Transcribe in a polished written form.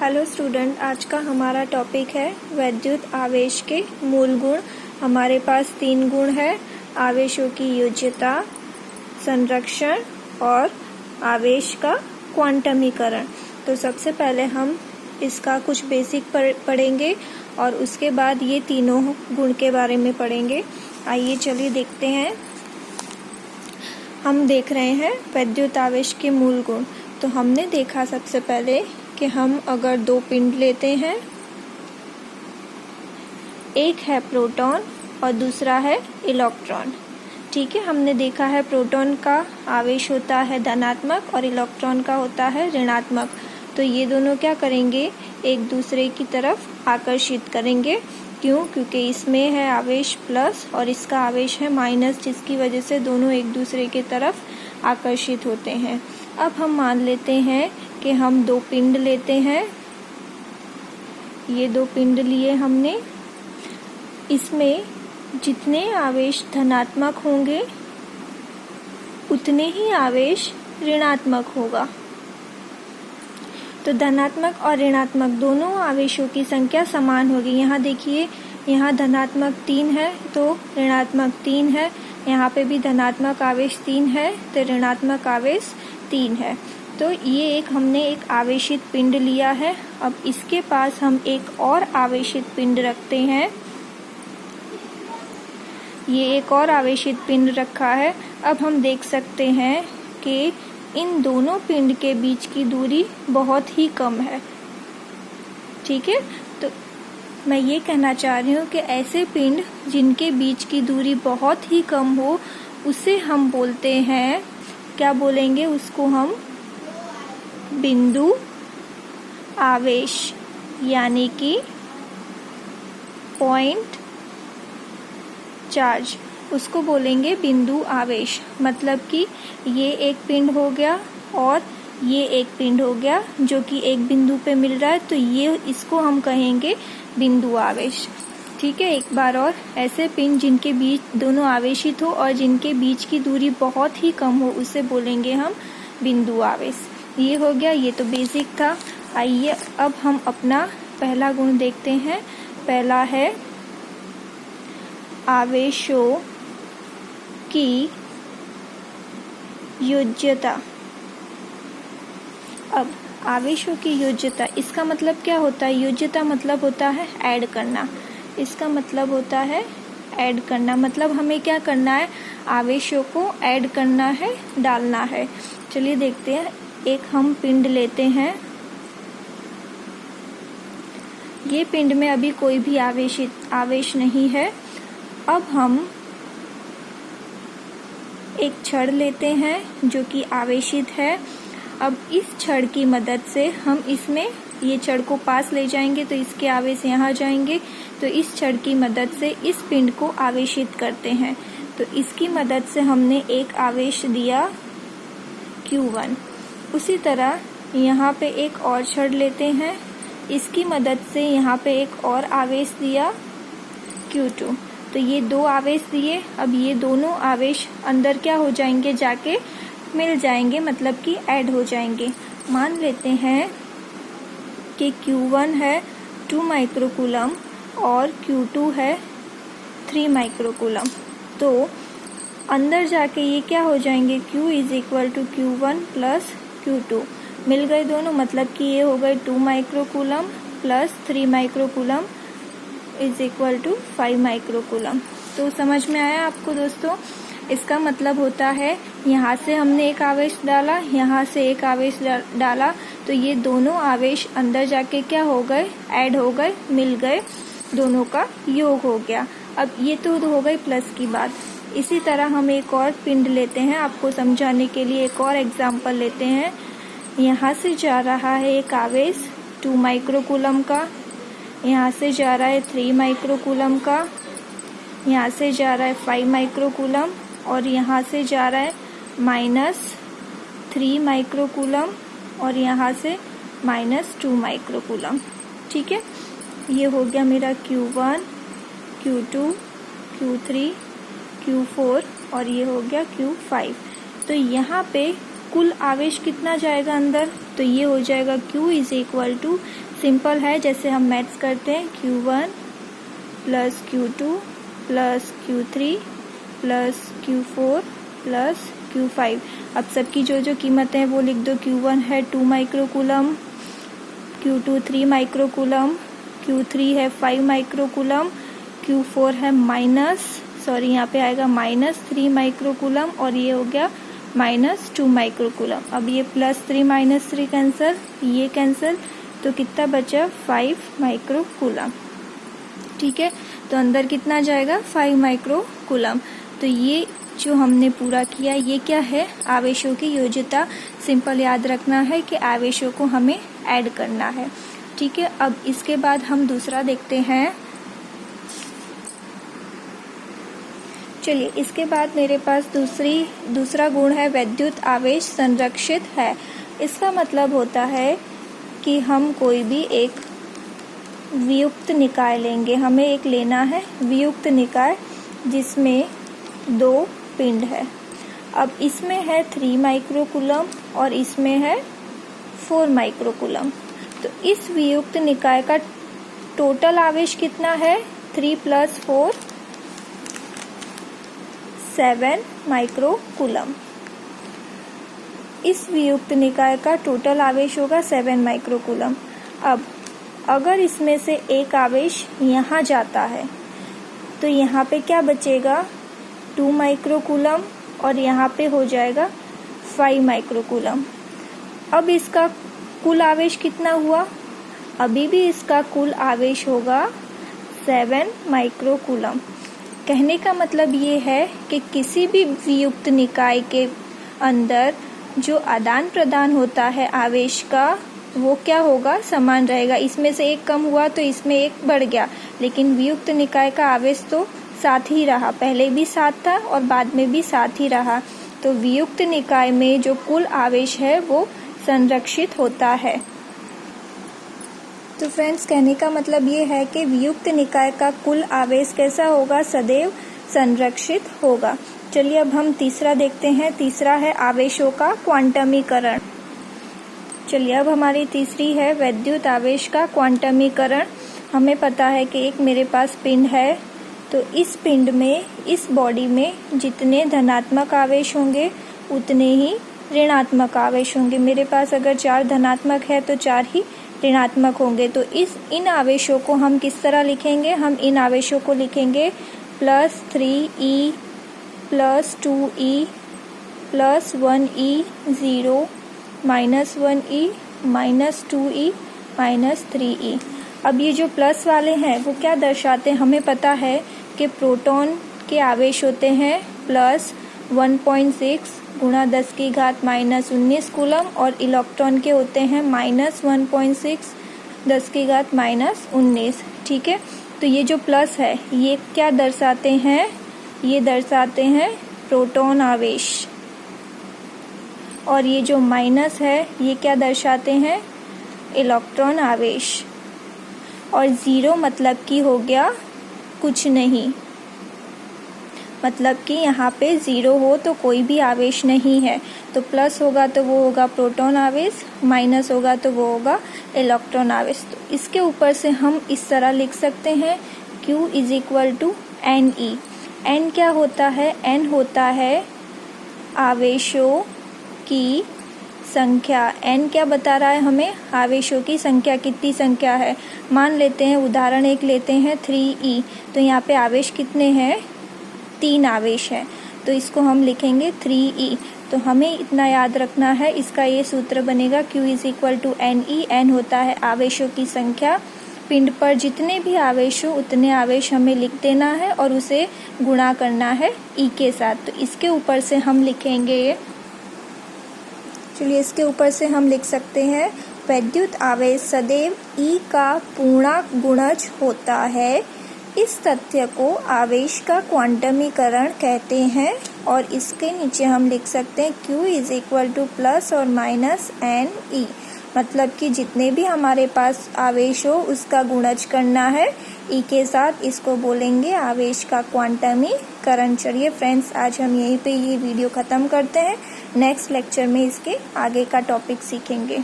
Hello student, आज का हमारा टॉपिक है वैद्युत आवेश के मूल गुण। हमारे पास 3 गुण है: आवेशों की योज्यता, संरक्षण और आवेश का क्वांटमीकरण। तो सबसे पहले हम इसका कुछ बेसिक पढ़ेंगे और उसके बाद ये तीनों गुण के बारे में पढ़ेंगे। आइए चलिए देखते हैं। हम देख रहे हैं वैद्युत आवेश के मूल गुण। तो हमने देखा सबसे पहले कि हम अगर 2 पिंड लेते हैं, एक है प्रोटॉन और दूसरा है इलेक्ट्रॉन। ठीक है, हमने देखा है प्रोटॉन का आवेश होता है धनात्मक और इलेक्ट्रॉन का होता है ऋणात्मक। तो ये दोनों क्या करेंगे, एक दूसरे की तरफ आकर्षित करेंगे। क्यों? क्योंकि इसमें है आवेश प्लस और इसका आवेश है माइनस, जिसकी वजह से दोनों एक दूसरे की तरफ आकर्षित होते हैं। अब हम मान लेते हैं कि हम 2 पिंड लेते हैं। ये 2 पिंड लिए हमने, इसमें जितने आवेश धनात्मक होंगे उतने ही आवेश ऋणात्मक होगा। तो धनात्मक और ऋणात्मक दोनों आवेशों की संख्या समान होगी। यहाँ देखिए, यहाँ धनात्मक 3 है तो ऋणात्मक 3 है। यहाँ पे भी धनात्मक आवेश 3 है तो ऋणात्मक आवेश 3 है। तो ये हमने एक आवेशित पिंड लिया है। अब इसके पास हम एक और आवेशित पिंड रखते हैं। ये एक और आवेशित पिंड रखा है। अब हम देख सकते हैं कि इन दोनों पिंड के बीच की दूरी बहुत ही कम है। ठीक है, तो मैं ये कहना चाह रही हूँ कि ऐसे पिंड जिनके बीच की दूरी बहुत ही कम हो, उसे हम बोलते हैं, क्या बोलेंगे उसको हम? बिंदु आवेश, यानी कि पॉइंट चार्ज, उसको बोलेंगे बिंदु आवेश। मतलब कि ये एक पिंड हो गया और ये एक पिंड हो गया जो कि एक बिंदु पे मिल रहा है, तो ये इसको हम कहेंगे बिंदु आवेश। ठीक है, एक बार और, ऐसे पिंड जिनके बीच दोनों आवेशित हो और जिनके बीच की दूरी बहुत ही कम हो, उसे बोलेंगे हम बिंदु आवेश। ये हो गया, ये तो बेसिक था। आइए अब हम अपना पहला गुण देखते हैं। पहला है आवेशों की योज्यता। अब आवेशों की योज्यता, इसका मतलब क्या होता है? योज्यता मतलब होता है ऐड करना। इसका मतलब होता है ऐड करना, मतलब हमें क्या करना है? आवेशों को ऐड करना है, डालना है। चलिए देखते हैं। एक हम पिंड लेते हैं। ये पिंड में अभी कोई भी आवेश नहीं है। अब हम एक छड़ लेते हैं जो कि आवेशित है। अब इस छड़ की मदद से हम इसमें ये छड़ को पास ले जाएंगे तो इसके आवेश यहाँ जाएंगे। तो इस छड़ की मदद से इस पिंड को आवेशित करते हैं। तो इसकी मदद से हमने एक आवेश दिया Q1। उसी तरह यहाँ पे एक और छड़ लेते हैं। इसकी मदद से यहाँ पे एक और आवेश दिया Q2। तो ये 2 आवेश दिए। अब ये दोनों आवेश अंदर क्या हो जाएंगे, जाके मिल जाएंगे, मतलब कि ऐड हो जाएंगे। मान लेते हैं कि Q1 है 2 माइक्रोकूलम और Q2 है 3 माइक्रोकूलम। तो अंदर जाके ये क्या हो जाएंगे, Q = Q1 + Q2। मिल गए दोनों, मतलब कि ये हो गए 2 माइक्रोकूलम + 3 माइक्रोकूलम = 5 माइक्रोकूलम। तो समझ में आया आपको दोस्तों? इसका मतलब होता है यहाँ से हमने एक आवेश डाला, यहाँ से एक आवेश डाला, तो ये दोनों आवेश अंदर जाके क्या हो गए, ऐड हो गए, मिल गए, दोनों का योग हो गया। अब ये तो हो गई प्लस की बात। इसी तरह हम एक और पिंड लेते हैं। आपको समझाने के लिए एक और एग्जाम्पल लेते हैं। यहाँ से जा रहा है एक आवेश 2 माइक्रोकूलम का, यहाँ से जा रहा है 3 माइक्रोकूलम का, यहाँ से जा रहा है 5 माइक्रोकूलम और यहाँ से जा रहा है -3 माइक्रोकूलम और यहाँ से -2 माइक्रोकूलम। ठीक है, ये हो गया मेरा Q1, Q2, Q3, Q4 और ये हो गया Q5। तो यहाँ पे कुल आवेश कितना जाएगा अंदर, तो ये हो जाएगा Q is equal to, simple है जैसे हम मैथ्स करते हैं, Q1 plus Q2 plus Q3 plus Q4 plus Q5। अब सबकी जो जो कीमतें हैं वो लिख दो। Q1 है 2 माइक्रोकूलम, Q2 3 माइक्रोकूलम, Q3 है 5 माइक्रोकूलम, Q4 है यहाँ पे आएगा -3 माइक्रोकूलम और ये हो गया -2 माइक्रोकूलम। अब ये +3 -3 कैंसिल, ये कैंसिल, तो कितना बचा 5 माइक्रोकूलम। ठीक है, तो अंदर कितना जाएगा 5 माइक्रोकूलम। तो ये जो हमने पूरा किया ये क्या है, आवेशों की योज्यता। सिंपल याद रखना है कि आवेशों को हमें ऐड करना है। ठीक है, अब इसके बाद हम दूसरा देखते हैं। चलिए, इसके बाद मेरे पास दूसरा गुण है वैद्युत आवेश संरक्षित है। इसका मतलब होता है कि हम कोई भी एक वियुक्त निकाय लेंगे। हमें एक लेना है वियुक्त निकाय जिसमें 2 पिंड है। अब इसमें है 3 माइक्रोकूलम और इसमें है 4 माइक्रोकूलम। तो इस वियुक्त निकाय का टोटल आवेश कितना है, 3 + 4 7 माइक्रोकूलम। इस वियुक्त निकाय का टोटल आवेश होगा 7 माइक्रोकूलम। अब अगर इसमें से एक आवेश यहाँ जाता है तो यहाँ पे क्या बचेगा, 2 माइक्रोकूलम और यहाँ पे हो जाएगा 5 माइक्रोकूलम। अब इसका कुल आवेश कितना हुआ, अभी भी इसका कुल आवेश होगा 7 माइक्रोकूलम। कहने का मतलब ये है कि किसी भी वियुक्त निकाय के अंदर जो आदान प्रदान होता है आवेश का वो क्या होगा, समान रहेगा। इसमें से एक कम हुआ तो इसमें एक बढ़ गया, लेकिन वियुक्त निकाय का आवेश तो साथ ही रहा, पहले भी साथ था और बाद में भी साथ ही रहा। तो वियुक्त निकाय में जो कुल आवेश है वो संरक्षित होता है। तो फ्रेंड्स, कहने का मतलब ये है कि वियुक्त निकाय का कुल आवेश कैसा होगा, सदैव संरक्षित होगा। चलिए अब हम तीसरा देखते हैं। तीसरा है आवेशों का क्वांटमीकरण। चलिए अब हमारी तीसरी है वैद्युत आवेश का क्वांटमीकरण। हमें पता है कि एक मेरे पास पिंड है, तो इस पिंड में, इस बॉडी में जितने धनात्मक आवेश होंगे उतने ही ऋणात्मक आवेश होंगे। मेरे पास अगर 4 धनात्मक है तो 4 ही ऋणात्मक होंगे। तो इन आवेशों को हम किस तरह लिखेंगे, हम इन आवेशों को लिखेंगे +3e +2e +1e 0 -1e -2e -3e। अब ये जो प्लस वाले हैं वो क्या दर्शाते हैं, हमें पता है कि प्रोटॉन के आवेश होते हैं +1.6 गुणा 10⁻⁻19 कूलम और इलेक्ट्रॉन के होते हैं -1.6 10⁻⁻19। ठीक है, तो ये जो प्लस है ये क्या दर्शाते हैं, ये दर्शाते हैं प्रोटॉन आवेश, और ये जो माइनस है ये क्या दर्शाते हैं, इलेक्ट्रॉन आवेश। और 0 मतलब कि हो गया कुछ नहीं, मतलब कि यहाँ पे 0 हो तो कोई भी आवेश नहीं है। तो प्लस होगा तो वो होगा प्रोटॉन आवेश, माइनस होगा तो वो होगा इलेक्ट्रॉन आवेश। तो इसके ऊपर से हम इस तरह लिख सकते हैं Q = NE। N क्या होता है, N होता है आवेशों की संख्या। N क्या बता रहा है हमें, आवेशों की संख्या, कितनी संख्या है। मान लेते हैं, उदाहरण एक लेते हैं 3e, तो यहाँ पे आवेश कितने हैं, 3 आवेश है, तो इसको हम लिखेंगे 3e। तो हमें इतना याद रखना है, इसका ये सूत्र बनेगा Q = NE। N होता है आवेशों की संख्या, पिंड पर जितने भी आवेश हो उतने आवेश हमें लिख देना है और उसे गुणा करना है E के साथ। तो इसके ऊपर से हम लिखेंगे, चलिए इसके ऊपर से हम लिख सकते हैं वैद्युत आवेश सदैव E का पूर्णांक गुणज होता है। इस तथ्य को आवेश का क्वांटमीकरण कहते हैं। और इसके नीचे हम लिख सकते हैं Q = +or- NE। मतलब कि जितने भी हमारे पास आवेश हो उसका गुणज करना है ई के साथ, इसको बोलेंगे आवेश का क्वांटमीकरण। चलिए फ्रेंड्स, आज हम यहीं पे ये वीडियो ख़त्म करते हैं। नेक्स्ट लेक्चर में इसके आगे का टॉपिक सीखेंगे।